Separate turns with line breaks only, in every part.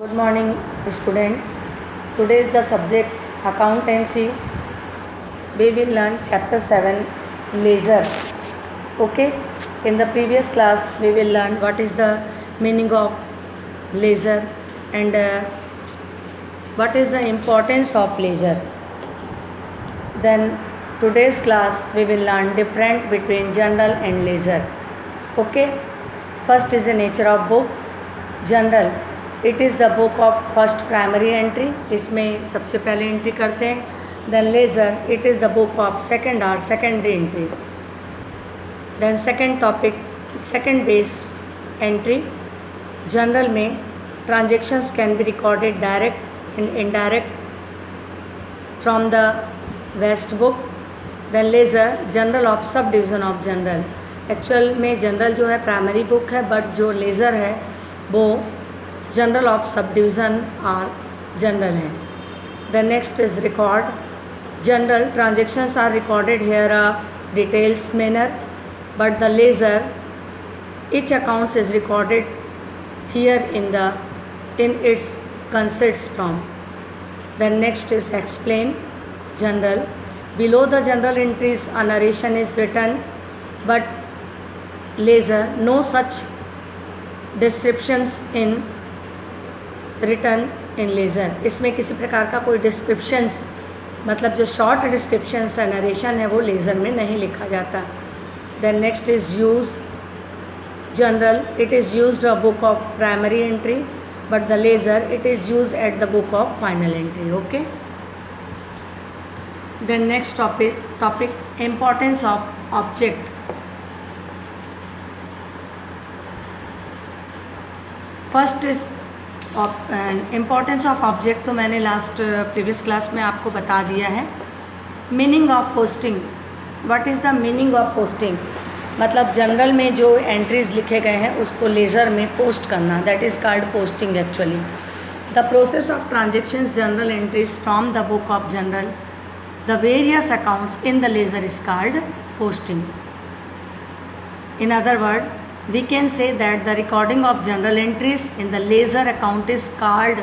Good morning, student. Today is the subject accountancy. We will learn chapter 7 ledger. Okay. In the previous class, we will learn what is the meaning of ledger and what is the importance of ledger. Then today's class we will learn difference between journal and ledger. Okay. First is the nature of book. Journal, it is the book of first primary entry, इसमें सबसे पहले entry करते हैं. Then ledger, it is the book of second or secondary entry. Then second topic, second base entry. Journal में transactions can be recorded direct and indirect from the waste book. Then ledger, journal of sub division of journal. Actual में journal जो है primary book है, but जो ledger है वो general of sub division or journal है. The next is record. Journal transactions are recorded here a details manner, but the ledger each accounts is recorded here in its consists from. Then next is explain. General, below the general entries a narration is written, but leisure no such descriptions in written in leisure. इसमें किसी प्रकार का कोई descriptions, मतलब जो short descriptions है, narration है, वो लेजर में नहीं लिखा जाता. Then next is use. Journal, it is used a book of primary entry, but the ledger it is use at the book of final entry. Okay. Then next topic importance of object. First is importance of object. तो मैंने last previous class में आपको बता दिया है. Meaning of posting. What is the meaning of posting? मतलब general में जो एंट्रीज लिखे गए हैं उसको लेजर में पोस्ट करना, that is called posting actually. The process of transactions journal entries from the book of journal the various accounts in the ledger is called posting. In other word, we can say that the recording of journal entries in the ledger account is called,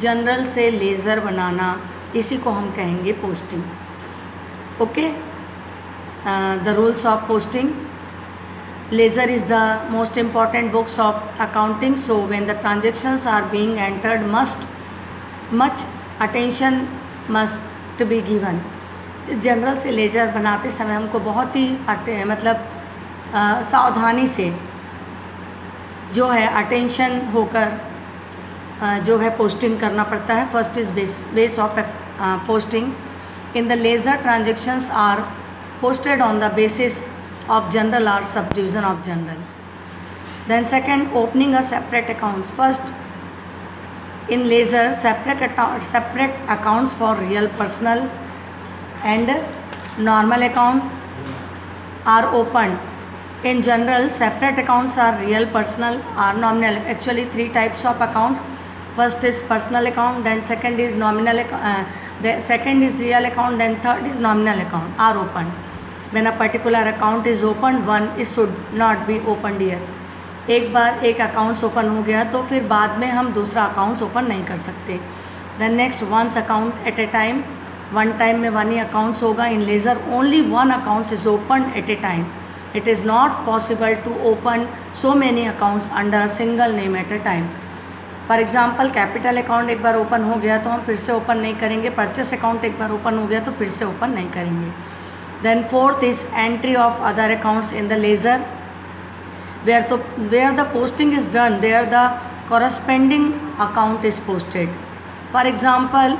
journal से ledger बनाना, इसी को हम कहेंगे posting. Okay. The rules of posting. Ledger is the most important books of accounting, so when the transactions are being entered much attention must be given. Journal से ledger बनाते समय हमको बहुत ही मतलब सावधानी से जो है अटेंशन होकर जो है पोस्टिंग करना पड़ता है. First is base of posting. In the ledger transactions are posted on the basis of journal are sub division of journal. Then second, opening a separate accounts. First in ledger separate accounts for real personal and normal account are open. In general, separate accounts are real, personal or nominal. Actually, three types of accounts. First is personal account, then second is nominal the second is real account, then third is nominal account are opened. When a particular account is opened, one is should not be opened here. एक बार एक accounts open हो गया तो फिर बाद में हम दूसरा अकाउंट्स ओपन नहीं कर सकते. Then next, once account at a time. One time में वन ही अकाउंट्स होगा. In ledger only one accounts is open at a time. It is not possible to open so many accounts under a single name at a time. For example, capital account एक बार open हो गया तो हम फिर से open नहीं करेंगे. Purchase account एक बार ओपन हो गया तो फिर से ओपन नहीं करेंगे. Then fourth is entry of other accounts in the ledger. Where the posting is done, there the corresponding account is posted. For example,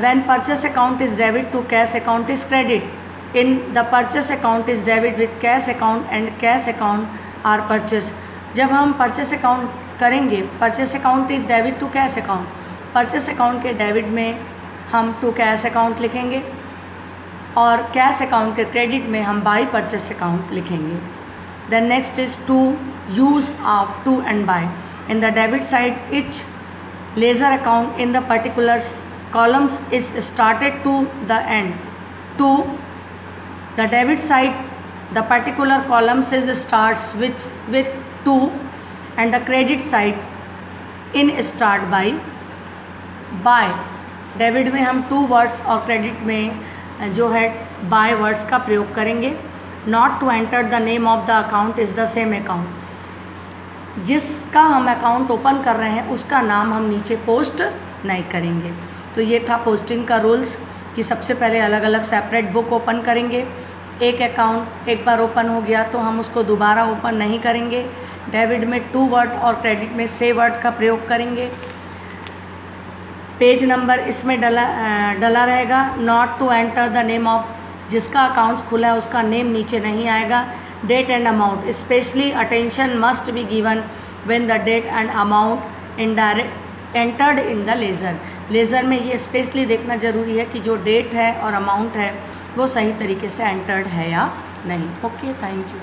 when purchase account is debit to cash account is credit. In the purchase account is debit with cash account and cash account are purchase. जब हम purchase account करेंगे, purchase account is debit to cash account. purchase account के debit में हम to cash account लिखेंगे और cash account के credit में हम by purchase account लिखेंगे. Then next is to use of to and by. In the debit side, each ledger account in the particular columns is started to the end. To the debit side, the particular columns is starts with 2 and the credit side in start by, by debit में हम 2 words और credit में जो है by words का प्रयोग करेंगे। Not to enter the name of the account is the same account, जिसका हम अकाउंट ओपन कर रहे हैं उसका नाम हम नीचे पोस्ट नहीं करेंगे। तो ये था पोस्टिंग का रूल्स कि सबसे पहले अलग अलग सेपरेट बुक ओपन करेंगे। एक अकाउंट एक बार ओपन हो गया तो हम उसको दोबारा ओपन नहीं करेंगे। डेबिट में 2 वर्ड और क्रेडिट में से वर्ड का प्रयोग करेंगे। पेज नंबर इसमें डला रहेगा। Not to enter the name of, जिसका अकाउंट्स खुला है उसका नेम नीचे नहीं आएगा। Date and amount, specially attention must be given when the date and amount indirect entered in the ledger. Ledger में ये स्पेशली देखना ज़रूरी है कि जो डेट है और अमाउंट है वो सही तरीके से एंटर्ड है या नहीं। Okay, thank you.